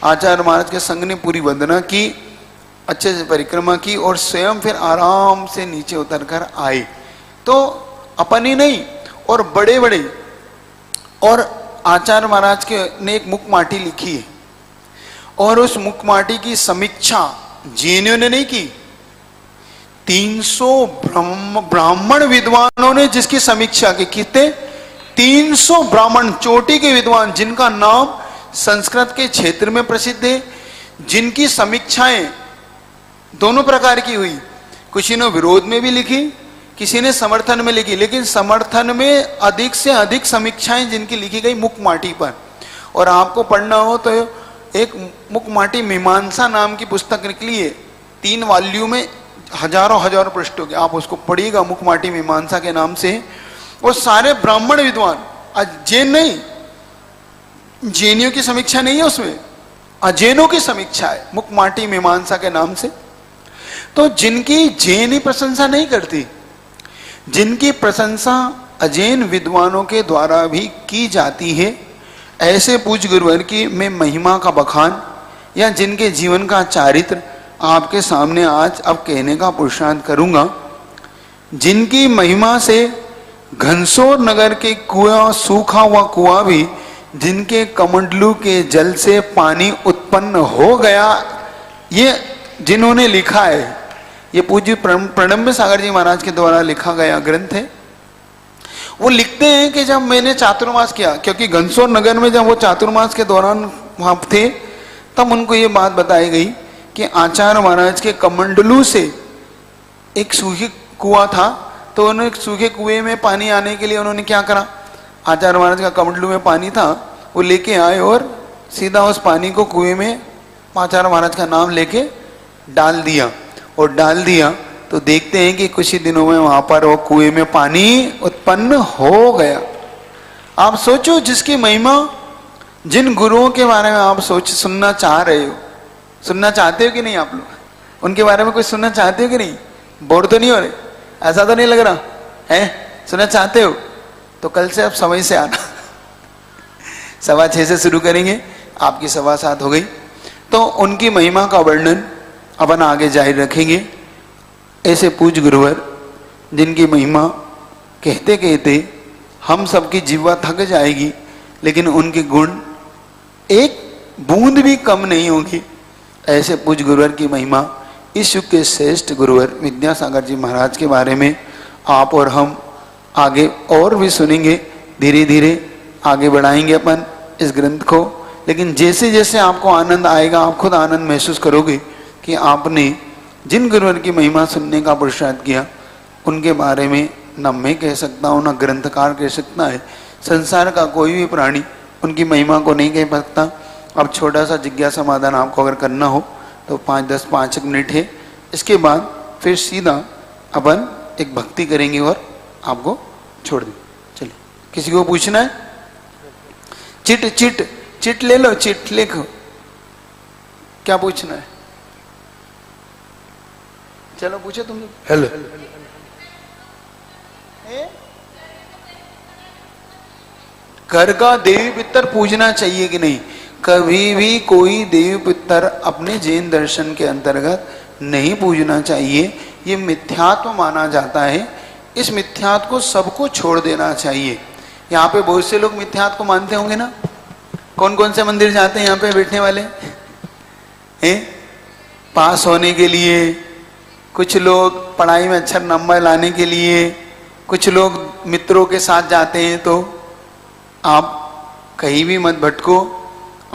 आचार्य महाराज के संग ने पूरी वंदना की, अच्छे से परिक्रमा की और स्वयं फिर आराम से नीचे उतर कर आए। तो अपन ही नहीं और बड़े बड़े, और आचार्य महाराज के ने एक मुखमाटी लिखी है और उस मुखमाटी की समीक्षा जैनियों ने नहीं की, 300 ब्राह्मण विद्वानों ने जिसकी समीक्षा की। कितने? 300 ब्राह्मण चोटी के विद्वान जिनका नाम संस्कृत के क्षेत्र में प्रसिद्ध है, जिनकी समीक्षाएं दोनों प्रकार की हुई। किसी ने विरोध में भी लिखी, किसी ने समर्थन में लिखी, लेकिन समर्थन में अधिक से अधिक समीक्षाएं जिनकी लिखी गई मुखमाटी पर। और आपको पढ़ना हो तो एक मुखमाटी मीमांसा नाम की पुस्तक निकली है, 3 वॉल्यूम में, हजारों पृष्ठों के, आप उसको पढ़िएगा, मुखमाटी मीमांसा के नाम से। वो सारे ब्राह्मण विद्वान, जैन नहीं, जैनियों की समीक्षा नहीं है उसमें, अजैनों की समीक्षा है मुखमाटी मीमांसा के नाम से। तो जिनकी जैनी प्रशंसा नहीं करती, जिनकी प्रशंसा अजैन विद्वानों के द्वारा भी की जाती है, ऐसे पूज्य गुरुवर की मैं महिमा का बखान या जिनके जीवन का चारित्र आपके सामने आज अब कहने का पुरुषार्थ करूंगा। जिनकी महिमा से घनसोर नगर के कुआं, सूखा हुआ कुआं भी जिनके कमंडलू के जल से पानी उत्पन्न हो गया, ये जिन्होंने लिखा है, ये पूज्य प्रणम्य सागर जी महाराज के द्वारा लिखा गया ग्रंथ है। वो लिखते हैं कि जब मैंने चातुर्मास किया, क्योंकि घनसोर नगर में जब वो चातुर्मास के दौरान वहां थे, तब उनको ये बात बताई गई कि आचार्य महाराज के कमंडलू से एक सूखी कुआं था, तो उन्होंने सूखे कुएं में पानी आने के लिए उन्होंने क्या करा, आचार्य महाराज का कमंडलू में पानी था, वो लेके आए और सीधा उस पानी को कुएं में आचार्य महाराज का नाम लेके डाल दिया। और डाल दिया तो देखते हैं कि कुछ ही दिनों में वहां पर वो कुएं में पानी उत्पन्न हो गया। आप सोचो, जिसकी महिमा, जिन गुरुओं के बारे में आप सुनना चाह रहे हो, सुनना चाहते हो कि नहीं आप लोग? उनके बारे में कुछ सुनना चाहते हो कि नहीं? बोर तो नहीं हो रहे? ऐसा तो नहीं लग रहा है? सुनना चाहते हो तो कल से आप समय से आना। 6:15 से शुरू करेंगे, आपकी 7:15 हो गई। तो उनकी महिमा का वर्णन अपन आगे जारी रखेंगे। ऐसे पूज्य गुरुवर जिनकी महिमा कहते कहते हम सबकी जीवा थक जाएगी, लेकिन उनके गुण एक बूंद भी कम नहीं होगी। ऐसे पूज्य गुरुवर की महिमा, इस युग के श्रेष्ठ गुरुवर विद्यासागर जी महाराज के बारे में आप और हम आगे और भी सुनेंगे। धीरे धीरे आगे बढ़ाएंगे अपन इस ग्रंथ को, लेकिन जैसे जैसे आपको आनंद आएगा, आप खुद आनंद महसूस करोगे कि आपने जिन गुरुवर की महिमा सुनने का पुरुषार्थ किया, उनके बारे में न मैं कह सकता हूँ, न ग्रंथकार कह सकता है। संसार का कोई भी प्राणी उनकी महिमा को नहीं कह सकता। अब छोटा सा जिज्ञासा समाधान आपको अगर करना हो तो 5 मिनट है, इसके बाद फिर सीधा अपन एक भक्ति करेंगे और आपको छोड़ दें। चलिए, किसी को पूछना है? चिट ले लो, चिट लिखो, क्या पूछना है? चलो पूछो तुम। हेलो, घर का देवी पितर पूजना चाहिए कि नहीं? कभी भी कोई देवी पितर अपने जैन दर्शन के अंतर्गत नहीं पूजना चाहिए। ये मिथ्यात्व माना जाता है। इस मिथ्यात्व को सबको छोड़ देना चाहिए। यहाँ पे बहुत से लोग मिथ्यात्व को मानते होंगे ना? कौन कौन से मंदिर जाते हैं यहाँ पे बैठने वाले हैं? पास होने के लिए, कुछ लोग पढ़ाई में अच्छा नंबर लाने के लिए, कुछ लोग मित्रों के साथ जाते हैं। तो आप कहीं भी मत भटको,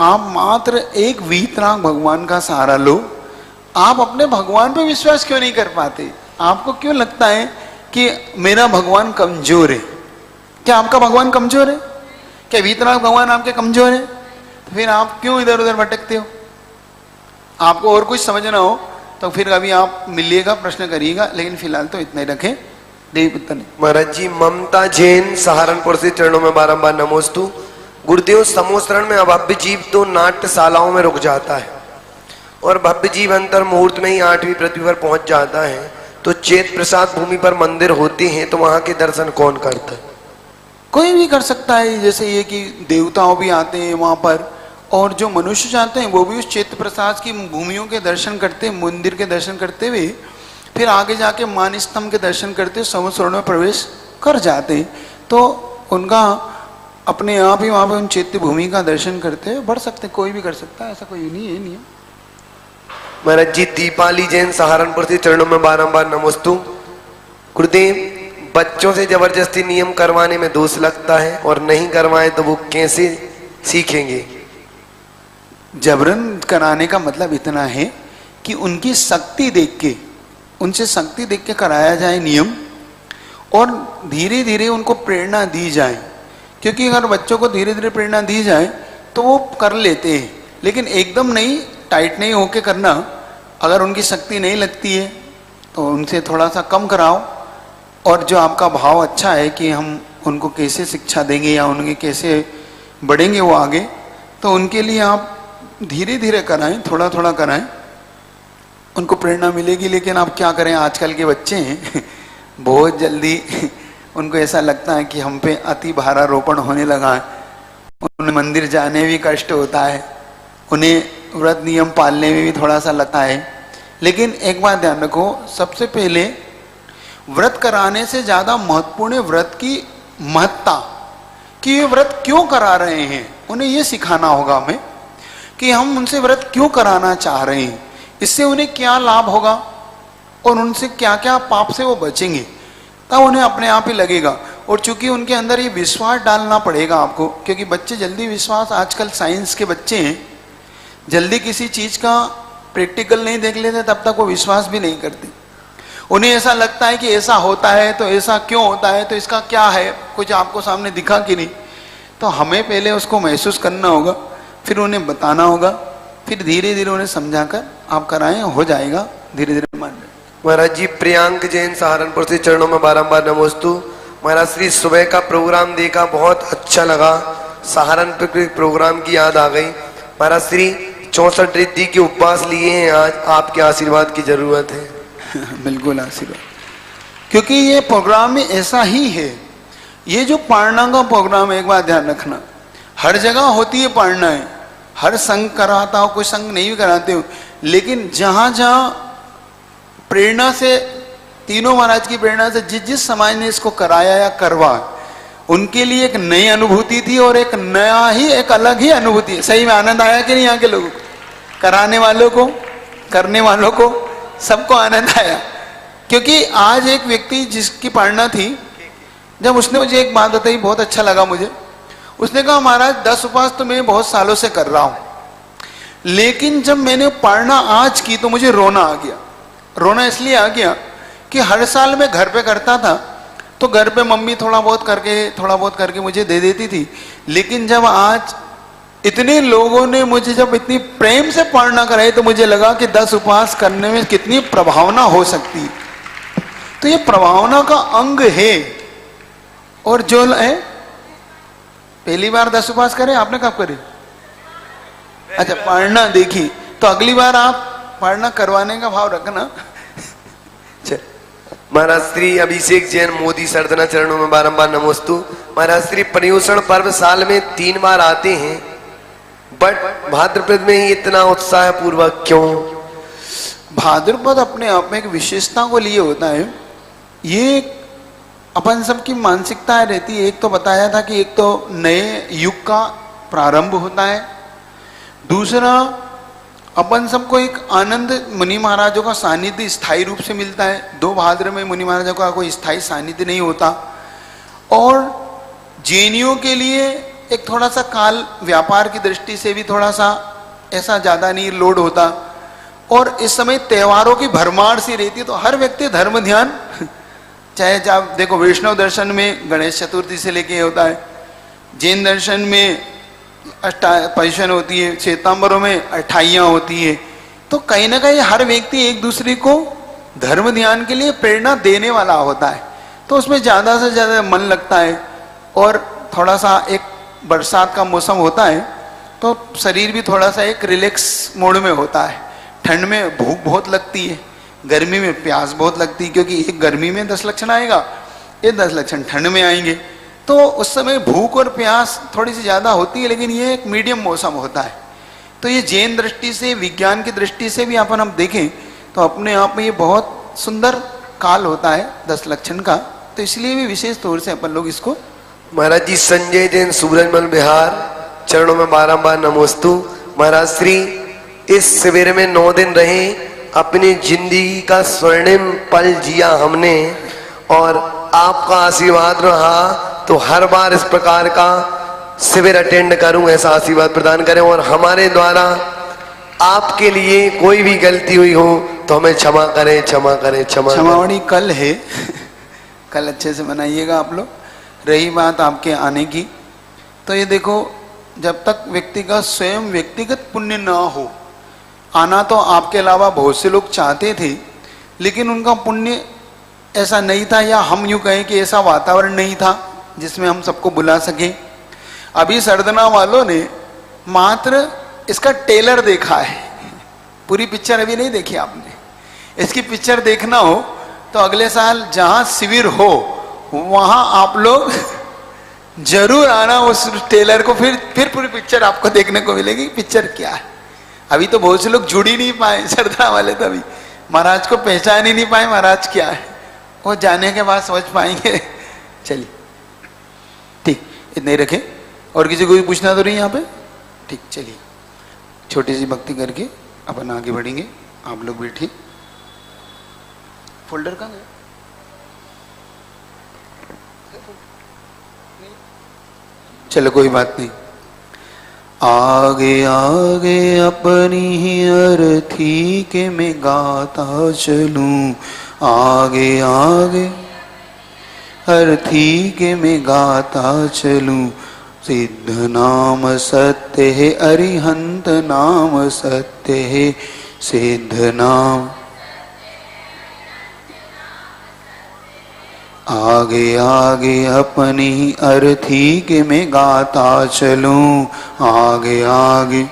आप मात्र एक वीतराग भगवान का सहारा लो। आप अपने भगवान पे विश्वास क्यों नहीं कर पाते? आपको क्यों लगता है कि मेरा भगवान कमजोर है? क्या आपका भगवान कमजोर है? क्या वीतराग भगवान आपके कमजोर है? तो फिर आप क्यों इधर उधर भटकते हो? आपको और कुछ समझना हो तो फिर कभी आप मिलिएगा, प्रश्न करिएगा, लेकिन फिलहाल तो इतना ही रखें। देवी पुत्र ने महाराज जी, ममता जैन सहारनपुर से चरणों में बारंबार नमोस्तु। गुरुदेव, समोस्तरण में अभव्य जीव तो नाट्यशालाओं में रुक जाता है और भव्य जीव अंतर मुहूर्त में ही 8वीं पृथ्वी पर पहुंच जाता है। तो चेत प्रसाद भूमि पर मंदिर होते हैं, तो वहां के दर्शन कौन करता है? कोई भी कर सकता है। जैसे ये कि देवताओं भी आते हैं वहां पर, और जो मनुष्य चाहते हैं वो भी उस चैत्य प्रसाद की भूमियों के दर्शन करते, मंदिर के दर्शन करते हुए फिर आगे जाके मान स्तंभ के दर्शन करते समुद्र में प्रवेश कर जाते। तो उनका अपने आप ही वहाँ पे उन चैत्य भूमि का दर्शन करते बढ़ सकते, कोई भी कर सकता है, ऐसा कोई नहीं है नियम। महाराज जी दीपाली जैन सहारनपुर से चरणों में बारंबार नमोस्तु। गुरुदेव, बच्चों से जबरदस्ती नियम करवाने में दोष लगता है और नहीं करवाए तो वो कैसे सीखेंगे? जबरन कराने का मतलब इतना है कि उनकी शक्ति देख के, उनसे शक्ति देख के कराया जाए नियम, और धीरे धीरे उनको प्रेरणा दी जाए। क्योंकि अगर बच्चों को धीरे धीरे प्रेरणा दी जाए तो वो कर लेते हैं, लेकिन एकदम नहीं, टाइट नहीं होके करना। अगर उनकी शक्ति नहीं लगती है तो उनसे थोड़ा सा कम कराओ, और जो आपका भाव अच्छा है कि हम उनको कैसे शिक्षा देंगे या उनके कैसे बढ़ेंगे वो आगे, तो उनके लिए आप धीरे धीरे कराएं, थोड़ा थोड़ा कराएं, उनको प्रेरणा मिलेगी। लेकिन आप क्या करें, आजकल के बच्चे हैं बहुत जल्दी उनको ऐसा लगता है कि हम पे अति भारारोपण होने लगा है, उन्हें मंदिर जाने भी कष्ट होता है, उन्हें व्रत नियम पालने में भी थोड़ा सा लगता है। लेकिन एक बात ध्यान रखो, सबसे पहले व्रत कराने से ज्यादा महत्वपूर्ण है व्रत की महत्ता, कि ये व्रत क्यों करा रहे हैं। उन्हें ये सिखाना होगा हमें कि हम उनसे व्रत क्यों कराना चाह रहे हैं, इससे उन्हें क्या लाभ होगा और उनसे क्या क्या पाप से वो बचेंगे, तब उन्हें अपने आप ही लगेगा। और चूंकि उनके अंदर ये विश्वास डालना पड़ेगा आपको, क्योंकि बच्चे जल्दी विश्वास, आजकल साइंस के बच्चे हैं, जल्दी किसी चीज का प्रैक्टिकल नहीं देख लेते तब तक वो विश्वास भी नहीं करते। उन्हें ऐसा लगता है कि ऐसा होता है तो ऐसा क्यों होता है, तो इसका क्या है, कुछ आपको सामने दिखा कि नहीं। तो हमें पहले उसको महसूस करना होगा, फिर उन्हें बताना होगा, फिर धीरे धीरे उन्हें समझाकर आप कराएं, हो जाएगा, धीरे धीरे मान लें। महाराज जी प्रियांक जैन सहारनपुर से चरणों में बारंबार नमोस्तु। महाराज श्री सुबह का प्रोग्राम देखा, बहुत अच्छा लगा, सहारनपुर के प्रोग्राम की याद आ गई। महाराज श्री 64 रिद्धि के उपवास लिए हैं, आज आपके आशीर्वाद की जरूरत है। बिल्कुल आशीर्वाद, क्योंकि ये प्रोग्राम में ऐसा ही है। ये जो पारणा का प्रोग्राम है, एक बात ध्यान रखना, हर जगह होती है पारणाएं, हर संघ कराता हो, कोई संघ नहीं भी कराते हो, लेकिन जहां जहां प्रेरणा से, तीनों महाराज की प्रेरणा से जिस जिस समाज ने इसको कराया या करवा, उनके लिए एक नई अनुभूति थी और एक नया ही, एक अलग ही अनुभूति है। सही में आनंद आया कि नहीं यहाँ के लोगों को, कराने वालों को, करने वालों को, सबको आनंद आया। क्योंकि आज एक व्यक्ति जिसकी पारणा थी, जब उसने मुझे एक बात बताई, बहुत अच्छा लगा मुझे। उसने कहा महाराज 10 उपवास तो मैं बहुत सालों से कर रहा हूं, लेकिन जब मैंने पारणा आज की तो मुझे रोना आ गया। रोना इसलिए आ गया कि हर साल मैं घर पे करता था, तो घर पे मम्मी थोड़ा बहुत करके मुझे दे देती थी, लेकिन जब आज इतने लोगों ने मुझे जब इतनी प्रेम से पारणा कराई तो मुझे लगा कि 10 उपवास करने में कितनी प्रभावना हो सकती है। तो ये प्रभावना का अंग है। और जो है, पहली बार 10 उपवास करें आपने, कब करे? अच्छा, पारणा देखी, तो अगली बार आप पारणा करवाने का भाव रखना। महाराज श्री अभिषेक जैन मोदी सरदना चरणों में बारंबार नमोस्तु। महाराज श्री पर्युषण पर्व साल में 3 बार आते हैं, बट भाद्रपद में ही इतना उत्साह पूर्वक क्यों? भाद्रपद अपने आप में एक विशेषता को लिए होता है। ये अपन सबकी मानसिकता रहती है। एक तो बताया था कि एक तो नए युग का प्रारंभ होता है, दूसरा अपन सबको एक आनंद, मुनि महाराजों का सानिध्य स्थायी रूप से मिलता है। 2 भाद्र में मुनि महाराजों का कोई स्थायी सानिध्य नहीं होता। और जैनियों के लिए एक थोड़ा सा काल, व्यापार की दृष्टि से भी थोड़ा सा ऐसा ज्यादा नहीं लोड होता। और इस समय त्योहारों की भरमार सी रहती है, तो हर व्यक्ति धर्म ध्यान, चाहे जब देखो वैष्णव दर्शन में गणेश चतुर्थी से लेके होता है, जैन दर्शन में पर्युषण होती है, श्वेतांबरों में अठाइयाँ होती है। तो कहीं ना कहीं हर व्यक्ति एक दूसरे को धर्म ध्यान के लिए प्रेरणा देने वाला होता है, तो उसमें ज्यादा से ज्यादा मन लगता है। और थोड़ा सा एक बरसात का मौसम होता है तो शरीर भी थोड़ा सा एक रिलैक्स मोड में होता है। ठंड में भूख बहुत लगती है, गर्मी में प्यास बहुत लगती है, क्योंकि एक गर्मी में 10 लक्षण आएगा, ये 10 लक्षण ठंड में आएंगे, तो उस समय भूख और प्यास थोड़ी सी ज्यादा होती है। लेकिन ये एक मीडियम मौसम होता है। तो ये जैन दृष्टि से, विज्ञान की दृष्टि से भी अपन हम देखें तो अपने आप में ये बहुत सुंदर काल होता है 10 लक्षण का। तो इसलिए भी विशेष तौर से अपन लोग इसको। महाराज जी संजय जैन सूरजमल बिहार चरणों में बारंबार नमोस्तु। महाराज श्री इस शिविर में 9 दिन रहे, अपनी जिंदगी का स्वर्णिम पल जिया हमने, और आपका आशीर्वाद रहा तो हर बार इस प्रकार का शिविर अटेंड करूं, ऐसा आशीर्वाद प्रदान करें। और हमारे द्वारा आपके लिए कोई भी गलती हुई हो तो हमें क्षमा करें, क्षमा करें, क्षमा। क्षमावणी कल है कल अच्छे से मनाइएगा आप लोग। रही बात आपके आने की, तो ये देखो, जब तक व्यक्ति का स्वयं व्यक्तिगत पुण्य ना हो, आना तो आपके अलावा बहुत से लोग चाहते थे, लेकिन उनका पुण्य ऐसा नहीं था, या हम यूं कहें कि ऐसा वातावरण नहीं था जिसमें हम सबको बुला सके। अभी सरदना वालों ने मात्र इसका टेलर देखा है, पूरी पिक्चर अभी नहीं देखी आपने। इसकी पिक्चर देखना हो तो अगले साल जहां शिविर हो वहां आप लोग जरूर आना, उस टेलर को फिर पूरी पिक्चर आपको देखने को मिलेगी। पिक्चर क्या है, अभी तो बहुत से लोग जुड़ ही नहीं पाए, सरदना वाले तो अभी महाराज को पहचान ही नहीं पाए महाराज क्या है, वो जाने के बाद समझ पाएंगे। चलिए ठीक, इतने ही रखें। और किसी को भी पूछना तो नहीं यहाँ पे? ठीक, चलिए छोटी सी भक्ति करके अपन आगे बढ़ेंगे। आप लोग बैठिए। फोल्डर कहाँ गया? चलो कोई बात नहीं। आगे आगे अपनी ही अर्थी के मैं गाता चलूं, आगे आगे अर्थी के मैं गाता चलूं। सिद्ध नाम सत्य है, अरिहंत नाम सत्य है, सिद्ध नाम। आगे आगे अपनी अर्थी के मैं गाता चलूं, आगे आगे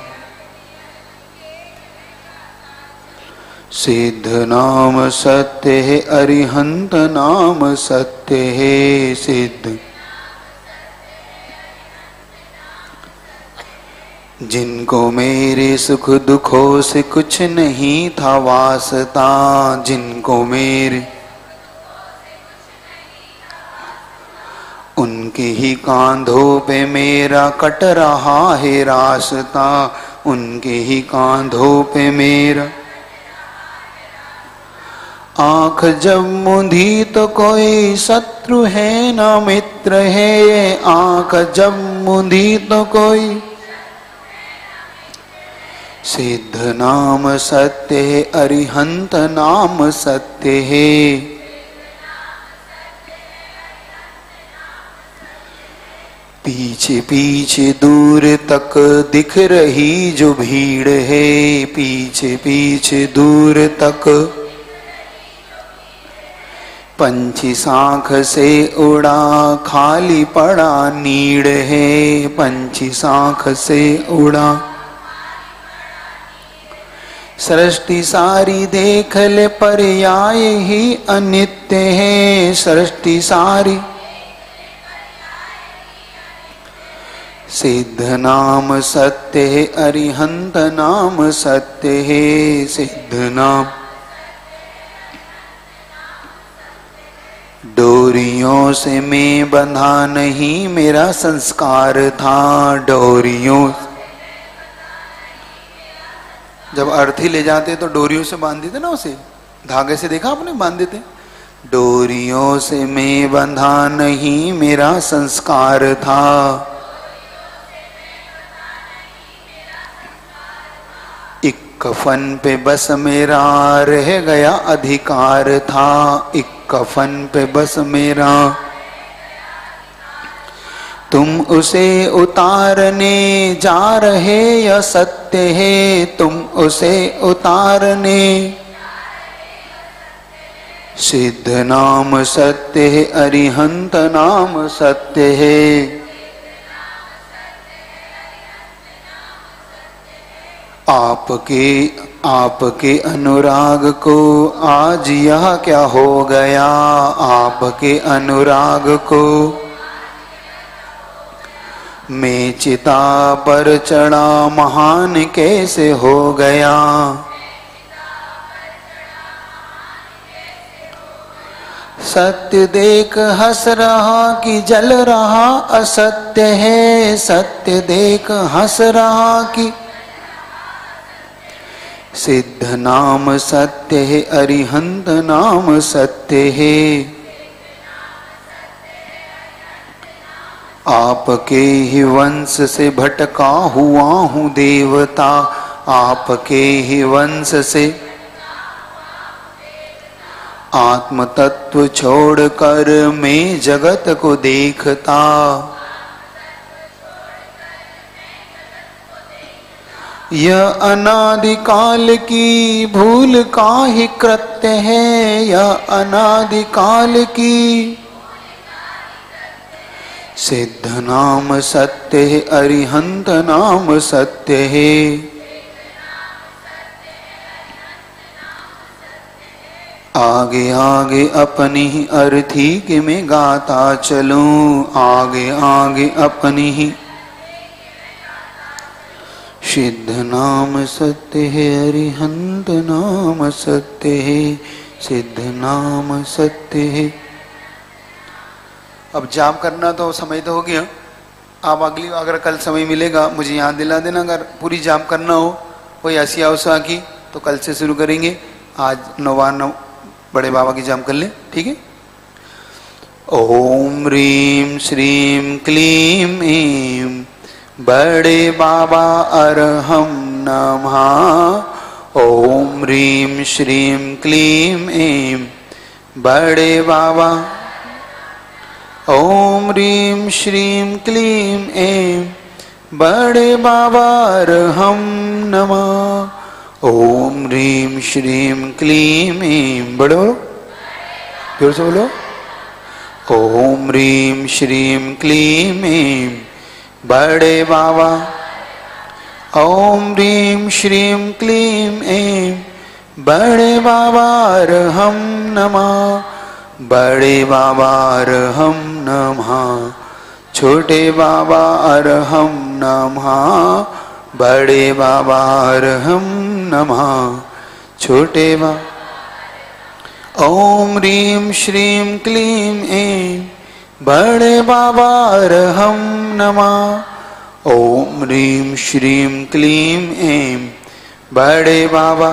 सिद्ध नाम सत्य है, अरिहंत नाम सत्य है, सिद्ध। जिनको मेरे सुख दुखों से कुछ नहीं था वास्ता, जिनको मेरे उनके ही कांधों पे मेरा कट रहा है रास्ता, उनके ही कांधों पे मेरा। आंख जब मूंधी तो कोई शत्रु है ना मित्र है, आंख जब मूंधी तो कोई। सिद्ध नाम सत्य है, अरिहंत नाम सत्य है। पीछे पीछे दूर तक दिख रही जो भीड़ है, पीछे पीछे दूर तक पंछी शाख से उड़ा खाली पड़ा नीड़ है, पंछी शाख से उड़ा। सृष्टि सारी देख ले पर्याय ही अनित्य है, सृष्टि सारी। सिद्ध नाम सत्य है, अरिहंत नाम सत्य है, सिद्ध नाम। डोरियों से मैं बंधा नहीं मेरा संस्कार था, डोरियों। जब अर्थी ले जाते तो डोरियों से बांध देते ना, उसे धागे से देखा आपने, बांध देते। डोरियों से मैं बंधा नहीं मेरा संस्कार था, एक कफन पे बस मेरा रह गया अधिकार था, एक कफन पे बस मेरा। तुम उसे उतारने जा रहे या सत्य है, तुम उसे उतारने। सिद्ध नाम सत्य है, अरिहंत नाम सत्य है। आपके अनुराग को आज यह क्या हो गया, आपके अनुराग को। मैं चिता पर चढ़ा महान कैसे हो गया। सत्य देख हंस रहा कि जल रहा असत्य है। सत्य देख हंस रहा कि सिद्ध नाम सत्य है, अरिहंत नाम सत्य है। आपके ही वंश से भटका हुआ हूँ देवता। आपके ही वंश से आत्म तत्व छोड़कर मैं जगत को देखता। यह अनादिकाल की भूल का ही कृत्य है। यह अनादिकाल की सिद्ध नाम सत्य है, अरिहंत नाम सत्य है। आगे आगे अपनी ही अर्थी के मैं गाता चलूं। आगे आगे अपनी ही सिद्ध नाम सत्य है, अरिहंत नाम सत्य है। सिद्ध नाम सत्य है। अब जाप करना तो समय तो हो गया। आप अगली अगर कल समय मिलेगा मुझे याद दिला देना। अगर पूरी जाप करना हो कोई ऐसी अवसर की तो कल से शुरू करेंगे। आज 9 बड़े बाबा की जाप कर लें, ठीक है। ओम ह्रीं श्रीं क्लीं ऐं बड़े बाबा अरहं नमः। ओम ह्रीं श्रीं क्लीं ऐं बड़े बाबा। ओम ह्रीं श्रीं क्लीं ऐं बड़े बाबा अरहं नमः। ओम ह्रीं श्रीं क्लीं ऐं बड़ो जोर से बोलो। ओम ह्रीं श्रीं क्लीं ऐं बड़े बाबा। ओम ह्रीं श्रीं क्लीं ऐं बड़े बाबा अरहं नमः। बड़े बाबा अरहं नमः। छोटे बाबा अरहं नमः। बड़े बाबा अरहं नमः। छोटे बाबा। ओम ह्रीं श्रीं क्लीं ऐं बड़े बाबा अरहं नमः। ओम ह्रीं श्रीं क्लीं ऐं बड़े बाबा।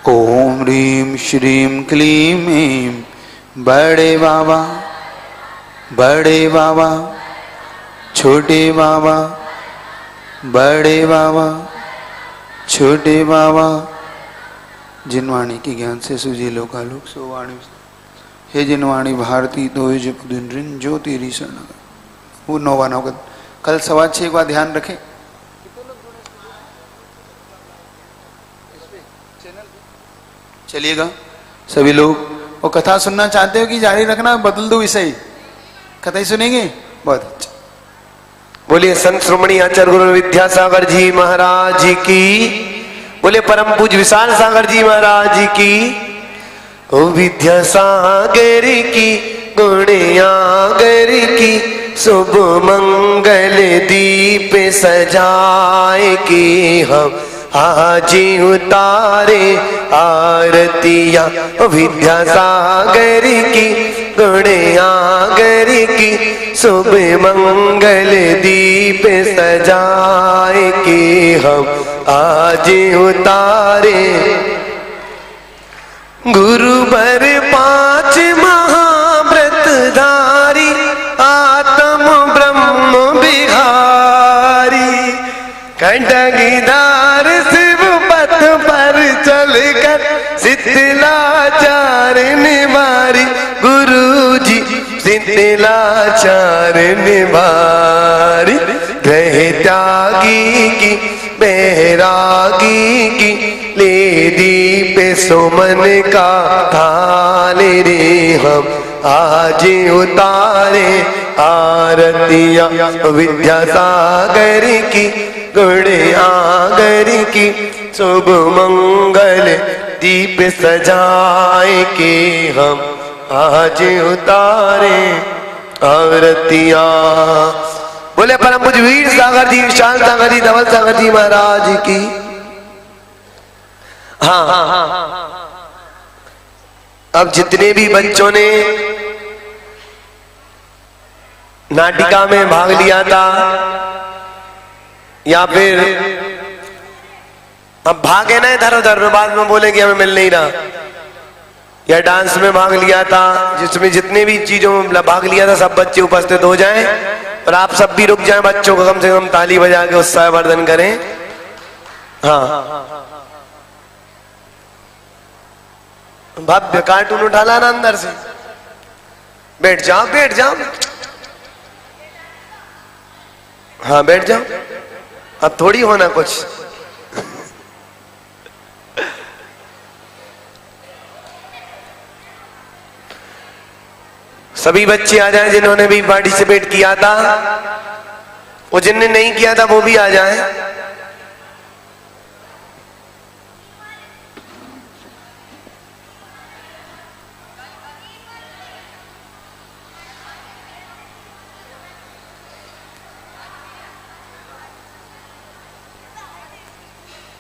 ओम ह्रीं श्रीं क्लीं ऐं बड़े बाबा। बड़े बाबा। छोटे बाबा। बड़े बाबा। छोटे बाबा। जिनवाणी की ज्ञान से सुझे लोकालोक सो वाणी। हे जिनवाणी भारती दो दिन जो तेरी शरण। वो 9 का कल 6:15 का ध्यान रखें। चलिएगा सभी लोग। वो कथा सुनना चाहते हो कि जारी रखना, बदल दो विषय, कथा ही सुनेंगे। बहुत अच्छा। बोलिए संत श्रोमणी आचार्य गुरु विद्यासागर जी महाराज की। बोले परम पूज्य विशाल सागर जी महाराज की। ओ विद्यासागर की गुणयागर की शुभ मंगल दीप सजाए की हम आज उतारे आरतिया। विद्यासागर की गुणयागर की शुभ मंगल दीप सजाए के हम आज उतारे। गुरुवर 5 महाव्रतधारी आत्म ब्रह्म बिहारी। खंडगीधार शिव पथ पर चलकर शीतलाचार निवारी। गुरु जी शीतलाचार निवारी। ग्रह त्यागी की बैरागी की ले दीप सुमन का थाल रे हम आज उतारे आरतिया। विद्यासागर की गुणयागर की शुभ मंगल दीप सजाए के हम आज उतारे आरतिया। बोले परम पूज्य वीर सागर जी, विशाल सागर जी, धवल सागर जी महाराज की। हाँ, अब जितने भी बच्चों ने नाटिका में भाग लिया था या फिर अब भागे ना इधर उधर में, बाद में बोले कि हमें मिल नहीं रहा, या डांस में भाग लिया था, जिसमें जितने भी चीजों में भाग लिया था, सब बच्चे उपस्थित हो जाएं और आप सब भी रुक जाएं, बच्चों को कम से कम ताली बजा के उत्साहवर्धन करें। हाँ, भव्य कार्टून उठा लाना अंदर से। बैठ जाओ, बैठ जाओ। हाँ बैठ जाओ, अब थोड़ी होना कुछ। सभी बच्चे आ जाएं जिन्होंने भी पार्टिसिपेट किया था, और जिनने नहीं किया था वो भी आ जाएं।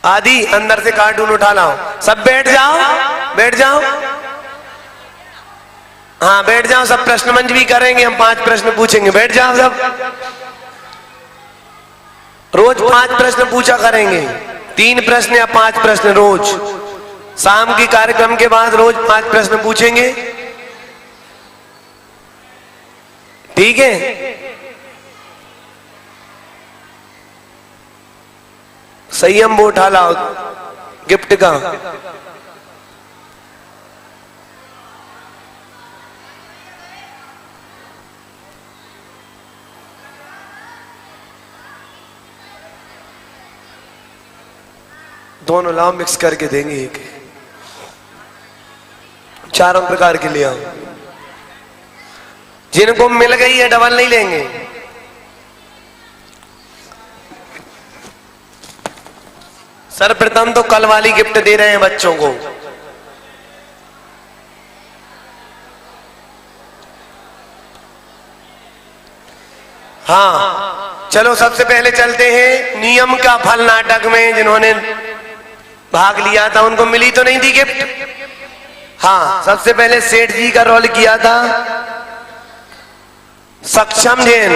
आदि अंदर से कार्टून उठा लाओ, सब बैठ जाओ, बैठ जाओ। हाँ बैठ जाओ, सब प्रश्न मंच भी करेंगे, हम 5 प्रश्न पूछेंगे, बैठ जाओ सब। रोज 5 प्रश्न पूछा करेंगे, 3 प्रश्न या 5 प्रश्न रोज। शाम के कार्यक्रम के बाद रोज 5 प्रश्न पूछेंगे, ठीक है? संयम वो उठा लाओ गिफ्ट का। दोनों लाओ, मिक्स करके देंगे एक, चारों प्रकार के ले आओ। जिनको मिल गई है डबल नहीं लेंगे। सर्वप्रथम तो कल वाली गिफ्ट दे रहे हैं बच्चों को। हाँ चलो सबसे पहले चलते हैं नियम का फल नाटक में। जिन्होंने भाग लिया था उनको मिली तो नहीं थी गिफ्ट? हाँ, सबसे पहले सेठ जी का रोल किया था सक्षम जैन।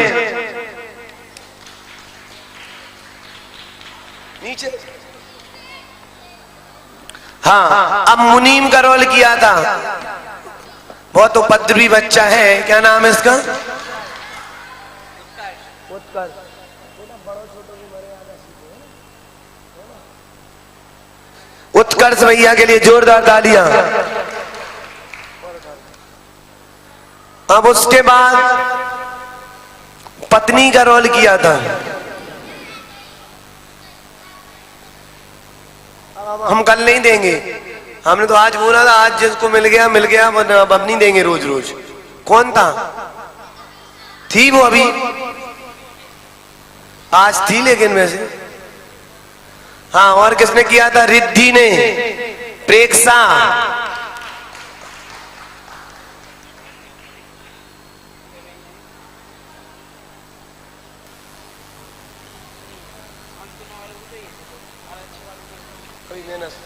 नीचे। हाँ, अब मुनीम का रोल किया था, बहुत उपद्रवी बच्चा है, क्या नाम है इसका? उत्कर्ष भैया के लिए जोरदार तालियां। अब उसके बाद पत्नी का रोल किया था, हम कल नहीं देंगे, हमने तो आज बोला था, आज जिसको मिल गया मिल गया, अब नहीं देंगे रोज रोज। कौन था? थी वो अभी, आज थी लेकिन वैसे। हाँ, और किसने किया था? रिद्धि ने, प्रेक्षा।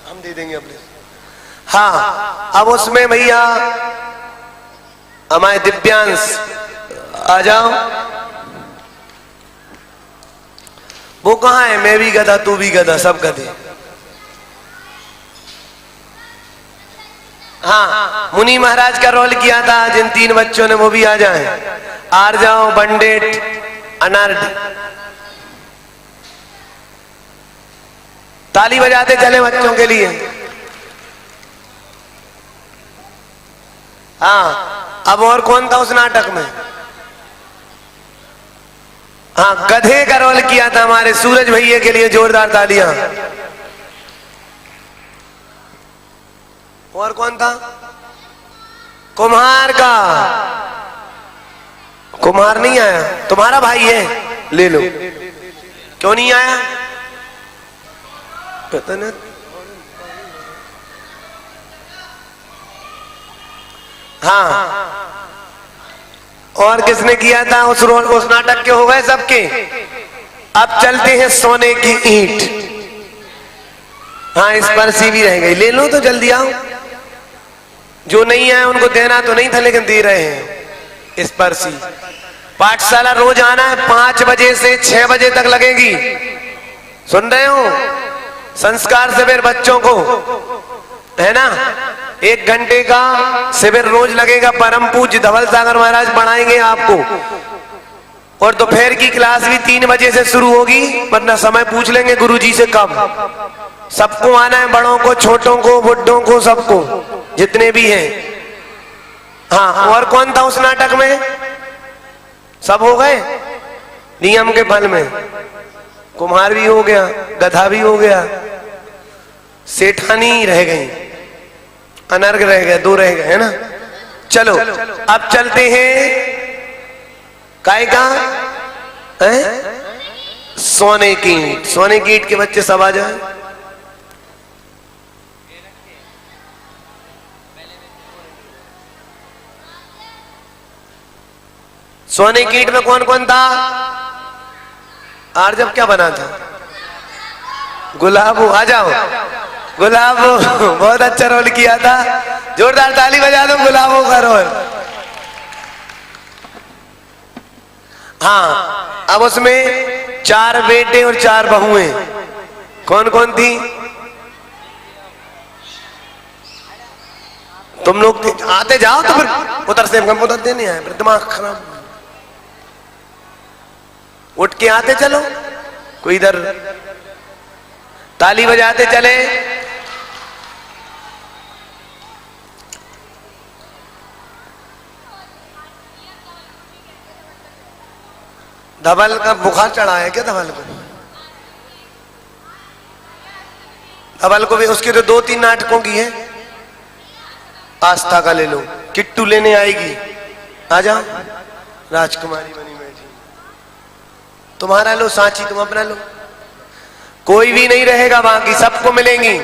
हम दे देंगे अपने। हाँ, अब उसमें भैया हमारे दिव्यांश आ जाओ। वो कहाँ है? मैं भी गधा, तू भी गधा, सब गधे। हाँ, मुनि महाराज का रोल किया था जिन 3 बच्चों ने, वो भी आ जाएं। आ जाओ बंडेट, अनार्ड। ताली बजाते चले बच्चों के लिए। हाँ, अब और कौन था उस नाटक में? हाँ, गधे का रोल किया था हमारे सूरज भैया के लिए, जोरदार तालियां। और कौन था? कुम्हार का। कुम्हार नहीं आया? तुम्हारा भाई है, ले लो। क्यों नहीं आया? पता नहीं। हाँ, और किसने किया था उस नाटक के? हो गए सबके। अब चलते हैं सोने की ईंट। हाँ, स्पर्शी भी रह गई, ले लो तो जल्दी आओ। जो नहीं आए उनको देना तो नहीं था, लेकिन दे रहे हैं स्पर्शी। पाठशाला रोज आना है, 5 बजे से 6 बजे तक लगेगी। सुन रहे हो? संस्कार शिविर बच्चों को, है ना? 1 घंटे का शिविर रोज लगेगा। परम पूज्य धवल सागर महाराज पढ़ाएंगे आपको। और दोपहर की क्लास भी 3 बजे से शुरू होगी, वरना समय पूछ लेंगे गुरुजी से कब। सबको आना है, बड़ों को, छोटों को, बुड्ढों को, सबको, जितने भी हैं। हाँ, और कौन था उस नाटक में? सब हो गए नियम के फल में। कुम्हार भी हो गया, गधा भी हो गया, सेठानी रह गई, अनर्घ रह गए, 2 रह गए, है ना? चलो अब चलते हैं काय का है? सोने की ईंट। सोने की ईंट के बच्चे सब आ जाए। सोने की ईंट में कौन कौन था? आर्जब क्या बना था? गुलाबो। आ जाओ गुलाबो, बहुत अच्छा रोल किया था। जोरदार ताली बजा दो गुलाबो का रोल। हाँ, अब उसमें 4 बेटे और 4 बहुएं। कौन कौन थी? तुम लोग आते जाओ तो फिर उधर से हम उधर देने आए, फिर दिमाग खराब। उठ के आते चलो, कोई इधर ताली बजाते चले। धवल का बुखार चढ़ा है क्या? धवल को भी उसके तो 2-3 नाटकों की है। आस्था का ले लो, किट्टू लेने आएगी, आ जाओ। राजकुमारी बनी बैठी, तुम्हारा लो, सांची तुम अपना लो। कोई भी नहीं रहेगा, बाकी सबको मिलेंगी।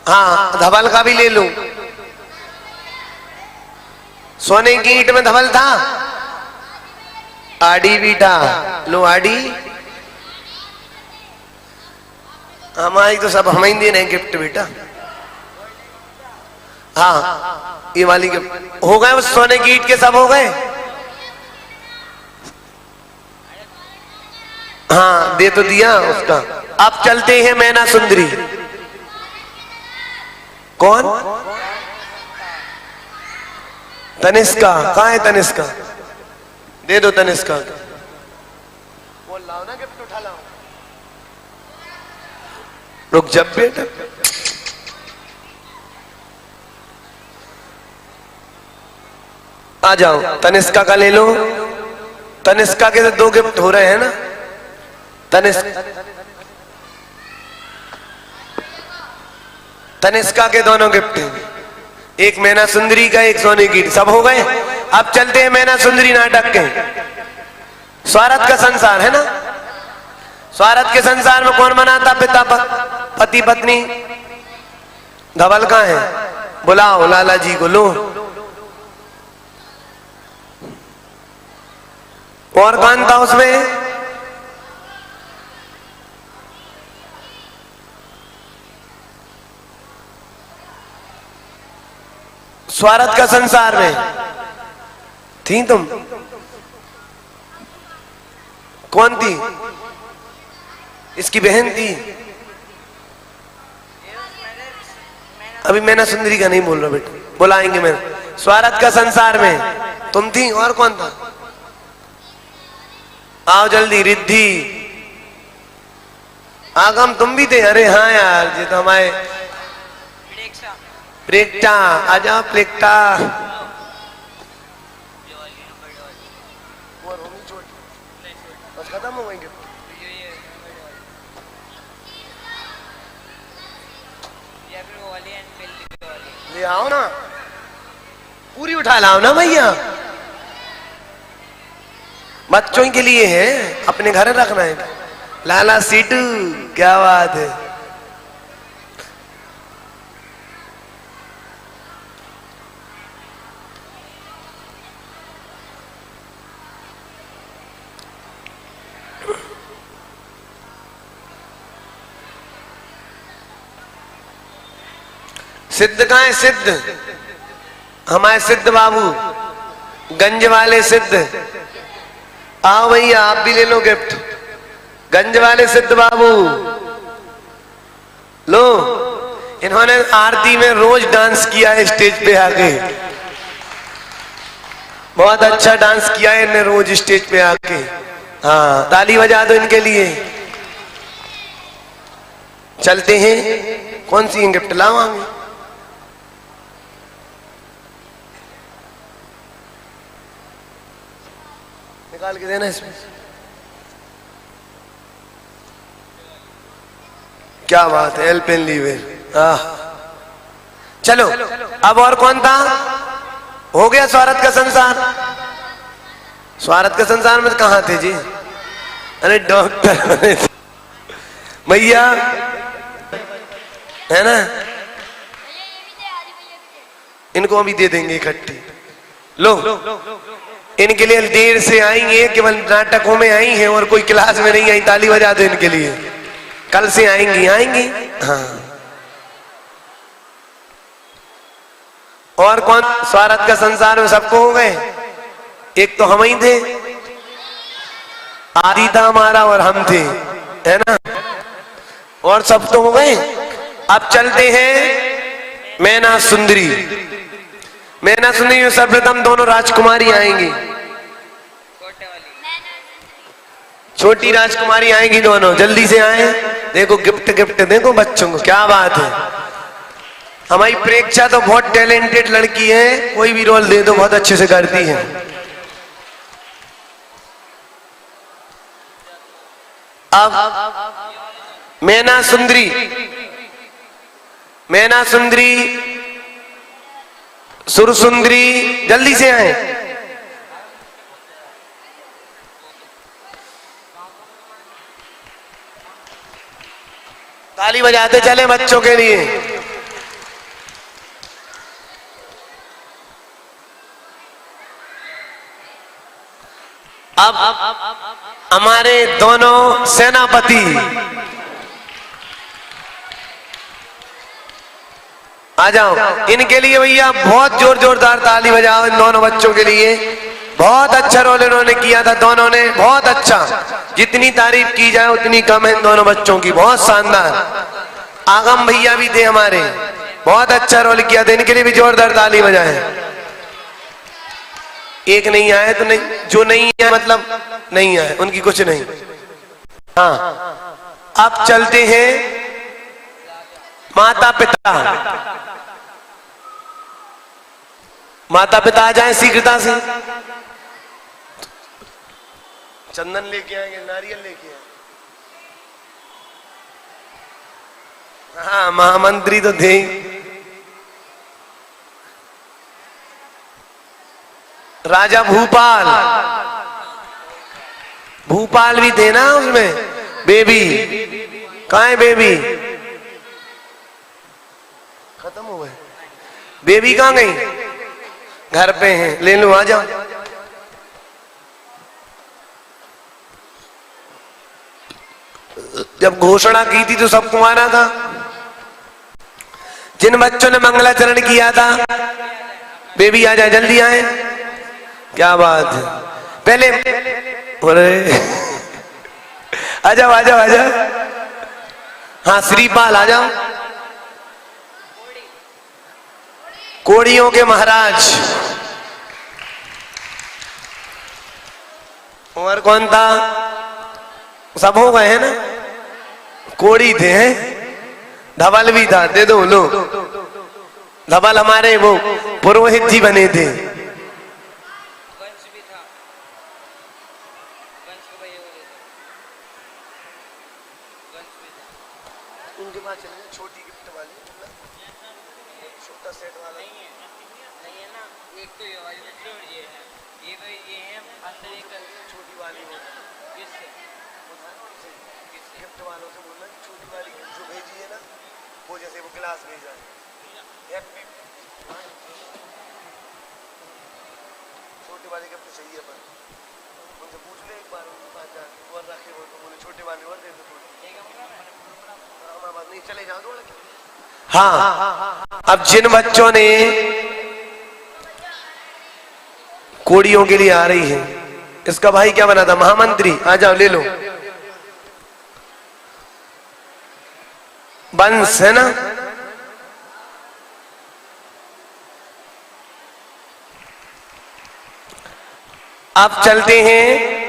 हाँ, धवल का भी ले लो। सोने की ईंट में धवल था, आड़ी भी था। लो आड़ी, हमारी तो सब हम ही दे रहे गिफ्ट बेटा। हाँ, ये वाली गिफ्ट हो गए। उस सोने की ईंट के सब हो गए। हाँ, दे तो दिया उसका। अब चलते हैं मैना सुंदरी। कौन? तनिष्का। कहाँ है तनिष्का? दे दो तनिष्का। वो लाओ ना, गिफ्ट उठा लाओ। रुक जब बेटा, आ जाओ। तनिष्का का ले लो। तनिष्का के 2 गिफ्ट हो रहे हैं ना? तनिष्का के दोनों गिफ्ट हैं, एक मैना सुंदरी का, एक सोने की। सब हो गए। अब चलते हैं मैना सुंदरी नाटक के। स्वार्थ का संसार है ना? स्वार्थ के संसार में कौन बनाता? पिता पति पत्नी। धवल कहाँ है? बुलाओ लाला जी को। लो। और कौन था उसमें? स्वार्थ का संसार में थी तुम? कौन थी? इसकी बहन थी। अभी मैना सुंदरी का नहीं बोल रहा बेटा, बुलाएंगे। मैं स्वार्थ का संसार में तुम थी। और कौन था? आओ जल्दी। रिद्धि। आगम तुम भी थे? अरे हाँ यार, ये तो हमारे प्रेक्टा। आ जाओ प्रेक्टा। बस खत्म हो गएंगे। ले आओ ना, पूरी उठा लाओ ना भैया। बच्चों के लिए है, अपने घर रखना है। लाला सीटू, क्या बात है। सिद्ध कहाँ है? सिद्ध हमारे सिद्ध बाबू, गंज वाले सिद्ध। आओ भैया आप भी ले लो गिफ्ट। गंज वाले सिद्ध बाबू लो। इन्होंने आरती में रोज डांस किया है स्टेज पे आके, बहुत अच्छा डांस किया है इन्हें रोज स्टेज पे आके। हाँ ताली बजा दो इनके लिए। चलते हैं, कौन सी गिफ्ट लावांगे? निकाल के देना इसमें। क्या बात है, एल्पेन लीवर। चलो अब और कौन था? हो गया स्वार्थ का संसार। स्वार्थ का संसार में कहाँ थे जी? अरे डॉक्टर भैया है ना, इनको अभी दे देंगे इकट्ठी। लो इनके लिए देर से आएंगे, केवल नाटकों में आई हैं और कोई क्लास में नहीं आई। ताली बजा दो इनके लिए, कल से आएंगी आएंगी। हाँ और कौन? स्वार्थ का संसार में सबको हो गए। एक तो हम ही थे, आदि था हमारा और हम थे, है ना, और सब तो हो गए। अब चलते हैं मैना सुंदरी। मैना सुंदरी में सर्वप्रथम दोनों राजकुमारी आएंगी। छोटी राजकुमारी आएंगी दोनों, जल्दी से आए। देखो गिफ्ट गिफ्ट देखो बच्चों को, क्या बात है। हमारी प्रेक्षा तो बहुत टैलेंटेड लड़की है, कोई भी रोल दे दो बहुत अच्छे से करती है। अब मैना सुंदरी, मैना सुंदरी, सुरसुंदरी, जल्दी से आए। ताली बजाते चले बच्चों के लिए। अब हमारे दोनों सेनापति आ जाओ। इनके लिए भैया बहुत जोरदार ताली बजाओ इन दोनों बच्चों के लिए। बहुत अच्छा रोल इन्होंने किया था दोनों ने, बहुत अच्छा। जितनी तारीफ की जाए उतनी कम है इन दोनों बच्चों की, बहुत शानदार। आगम भैया भी थे हमारे, बहुत अच्छा रोल किया था। इनके लिए भी जोरदार ताली बजाएं। एक नहीं आए तो नहीं, जो नहीं आए मतलब नहीं आए, उनकी कुछ नहीं। हाँ अब चलते हैं माता पिता। माता पिता आ जाएं शीघ्रता से। चंदन लेके आएंगे, नारियल लेके आएंगे। हाँ महामंत्री तो थे। राजा भूपाल, भूपाल भी थे ना उसमें। बेबी कहाँ है? बेबी खत्म हो गए। बेबी कहाँ गई? घर पे हैं, ले लो आ जाओ। जब घोषणा की थी तो सबको माना था। जिन बच्चों ने मंगलाचरण किया था, बेबी आ जाए, जल्दी आए। क्या बात है। पहले आ जाओ आ जाओ आ जाओ। हाँ श्रीपाल आ जाओ। कोड़ियों के महाराज। और कौन था? सब हो गए हैं ना। कोड़ी थे हैं, धवल भी था, दे दो लो। धवल हमारे वो पुरोहित जी बने थे। उनके पास चले, छोटी गिफ्ट वाली, छोटा सेट वाला नहीं है ना। एक तो ये वाली ये तो ये है अंदर एक छोटी वाली हो। किससे? गिफ्ट वालों से बोलना छोटी वाली गिफ्ट जो भेजी है ना, वो जैसे वो गिलास भेजा है। छोटी वाली गिफ्ट चाहिए पर उनसे पूछ ले एक बार, उनके पास जाके और रखे हो तो बोले छोटे वाले और दे दो थोड़ी। हमारे बात नहीं, चले जाओ थोड़ा। हाँ, अब जिन बच्चों ने कोड़ियों के लिए आ रही है, इसका भाई क्या बना था, महामंत्री, आ जाओ ले लो। बंस है ना, अब चलते हैं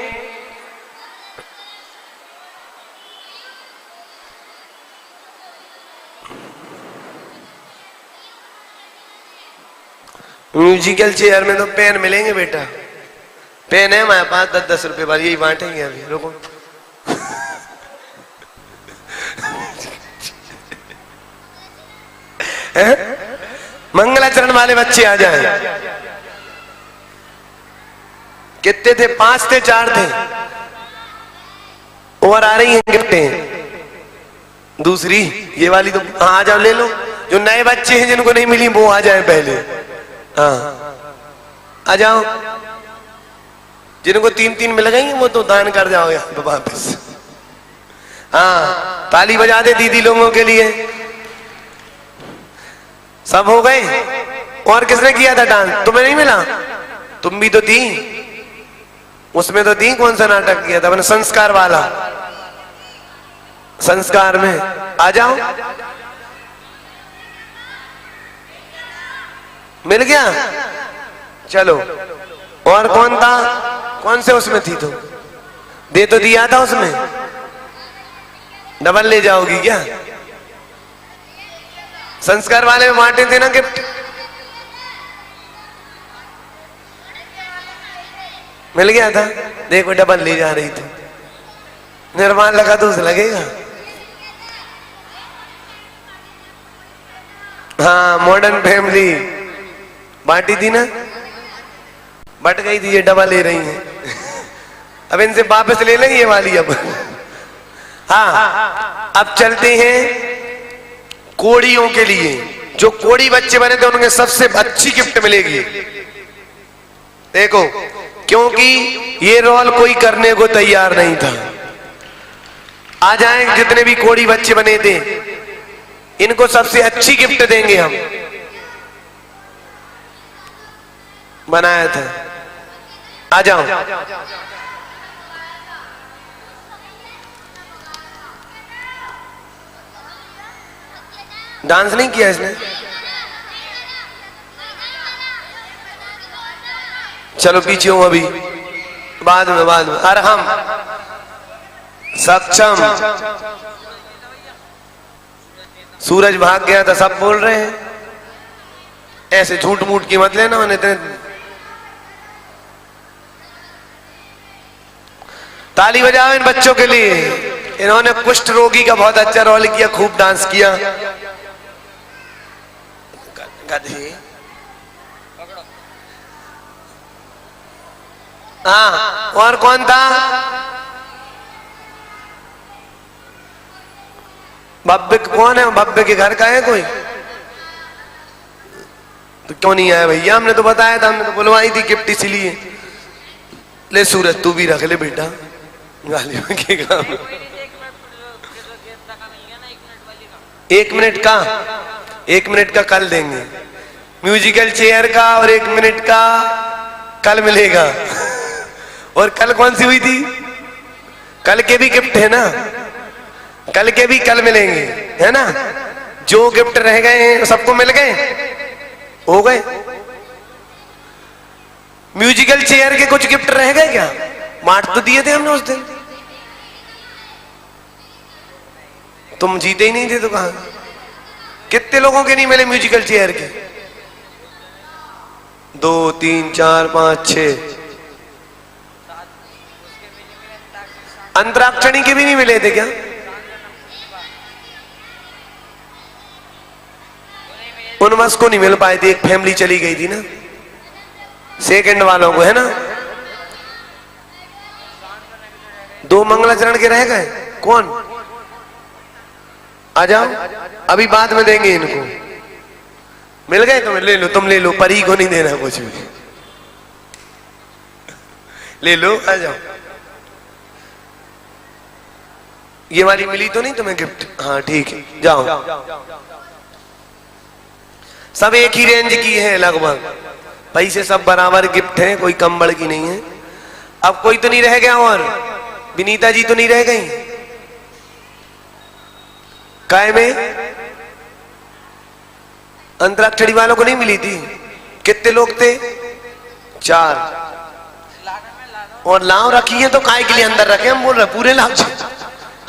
म्यूजिकल चेयर में। तो पेन मिलेंगे बेटा, पेन है हमारे पास 10-10 रुपए वाली, यही बांटेंगे अभी, रुको। मंगलाचरण वाले बच्चे आ जाएं। कितने थे, 5 थे, 4 थे, और आ रही हैं गिफ्टें दूसरी, ये वाली तो आ जाओ ले लो। जो नए बच्चे हैं जिनको नहीं मिली वो आ जाए पहले, हाँ आ जाओ। जिनको 3-3 मिल गई वो तो दान कर जाओगे वापस। हाँ, ताली बजा दे दीदी लोगों के लिए। सब हो गए? और किसने किया था डांस, तुम्हें नहीं मिला? तुम भी तो थी उसमें, तो थी। कौन सा नाटक किया था मैंने, संस्कार वाला, संस्कार में आ जाओ। मिल गया, चलो। और कौन था, कौन से उसमें थी तुम, दे तो दिया था उसमें, डबल ले जाओगी क्या? संस्कार वाले में बांटे थे ना गिफ्ट, मिल गया था। देखो डबल ले जा रही थी, निर्माण लगा तो उसे लगेगा। हाँ, मॉडर्न फैमिली बांटी थी ना, बट गई थी, ये डबल ले रही हैं। अब इनसे वापस ले लेंगे ये वाली अब। हाँ, अब चलते हैं कोड़ियों के लिए। जो कोड़ी बच्चे बने थे उन्हें सबसे अच्छी गिफ्ट मिलेगी। देखो, क्योंकि ये रोल कोई करने को तैयार नहीं था। आ जाएं जितने भी कोड़ी बच्चे बने थे, इनको सबसे अच्छी गिफ्ट देंगे हम। बनाया था, आ जाओ। डांस नहीं किया इसने, चलो पीछे हूं अभी, बाद में अरहम सक्षम। सूरज भाग गया था सब बोल रहे हैं, ऐसे झूठ मूठ की मत लेना। मैंने इतने ताली बजाओ इन बच्चों के लिए, इन्होंने कुष्ठ रोगी का बहुत अच्छा रोल किया, खूब डांस किया। गधे, हाँ, और कौन था? भव्य कौन है, भव्य के घर का है कोई? तो क्यों नहीं आया भैया, हमने तो बताया था, हमने तो बुलवाई थी गिफ्ट इसीलिए। ले सूरज तू भी रख ले बेटा, गाली के काम। 1 मिनट का, 1 मिनट का कल देंगे, म्यूजिकल चेयर का, और 1 मिनट का कल मिलेगा। और कल कौन सी हुई थी, कल के भी गिफ्ट है ना, कल के भी कल मिलेंगे, है ना। जो गिफ्ट रह गए हैं सबको मिल गए, हो गए। म्यूजिकल चेयर के कुछ गिफ्ट रह गए क्या? बांट तो दिए थे हमने उस दिन, तुम जीते ही नहीं थे तो कहां। कितने लोगों के नहीं मिले म्यूजिकल चेयर के? 2 3 4 5 6, अंतराक्षरी के भी नहीं मिले थे क्या? उनमस को नहीं मिल पाए थे, एक फैमिली चली गई थी ना, सेकंड वालों को, है ना। 2 मंगलाचरण के रह गए, कौन? आ जाओ, अभी बाद में देंगे इनको। मिल गए तो ले लो, तुम ले लो, परी को नहीं देना कुछ भी, ले लो, आ जाओ। ये वाली मिली तो नहीं तुम्हें गिफ्ट? हाँ ठीक है, जाओ। सब एक ही रेंज की है लगभग, पैसे सब बराबर, गिफ्ट है, कोई कम बढ़ की नहीं है। अब कोई तो नहीं रह गया, और विनीता जी तो नहीं रह गई काय में? अंतराक्षरी वालों को नहीं मिली थी? कितने लोग थे? 4। और लाव रखी है तो काय के लिए अंदर रखे? हम बोल रहे पूरे लाव,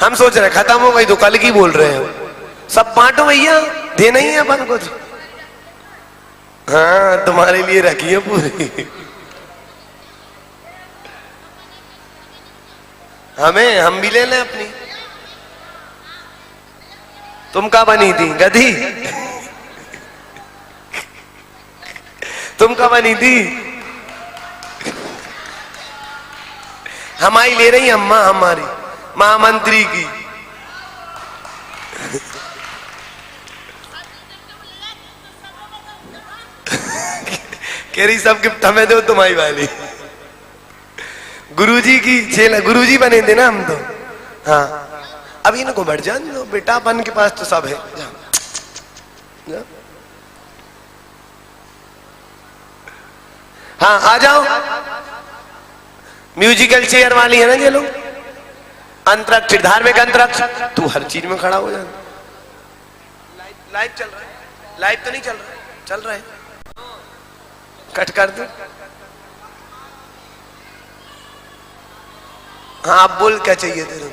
हम सोच रहे खत्म हो गई तो कल की बोल रहे हैं। सब बांटो भैया, देना ही है अपन को। हाँ तुम्हारे लिए रखी है पूरी, हमें, हम भी ले लें अपनी। तुम क्या बनी थी? गधी? तुम क्या बनी थी? हमारी ले रही अम्मा, हमारी महामंत्री की। कह रही सब गिफ्ट हमें दो, तुम्हारी वाली। गुरुजी की छेला, गुरुजी बने थे ना हम तो। हाँ अब इनको बढ़ जान दो बेटा, अपन के पास तो सब है। जा। हाँ आ जाओ, म्यूजिकल चेयर वाली है ना ये लोग, अंतराक्षर, धार्मिक अंतराक्षर। तू हर चीज में खड़ा हो जा। लाइव चल रहा है? लाइव तो नहीं चल रहा है? चल रहा है, कट कर दो। हाँ आप बोल, क्या चाहिए तेरे?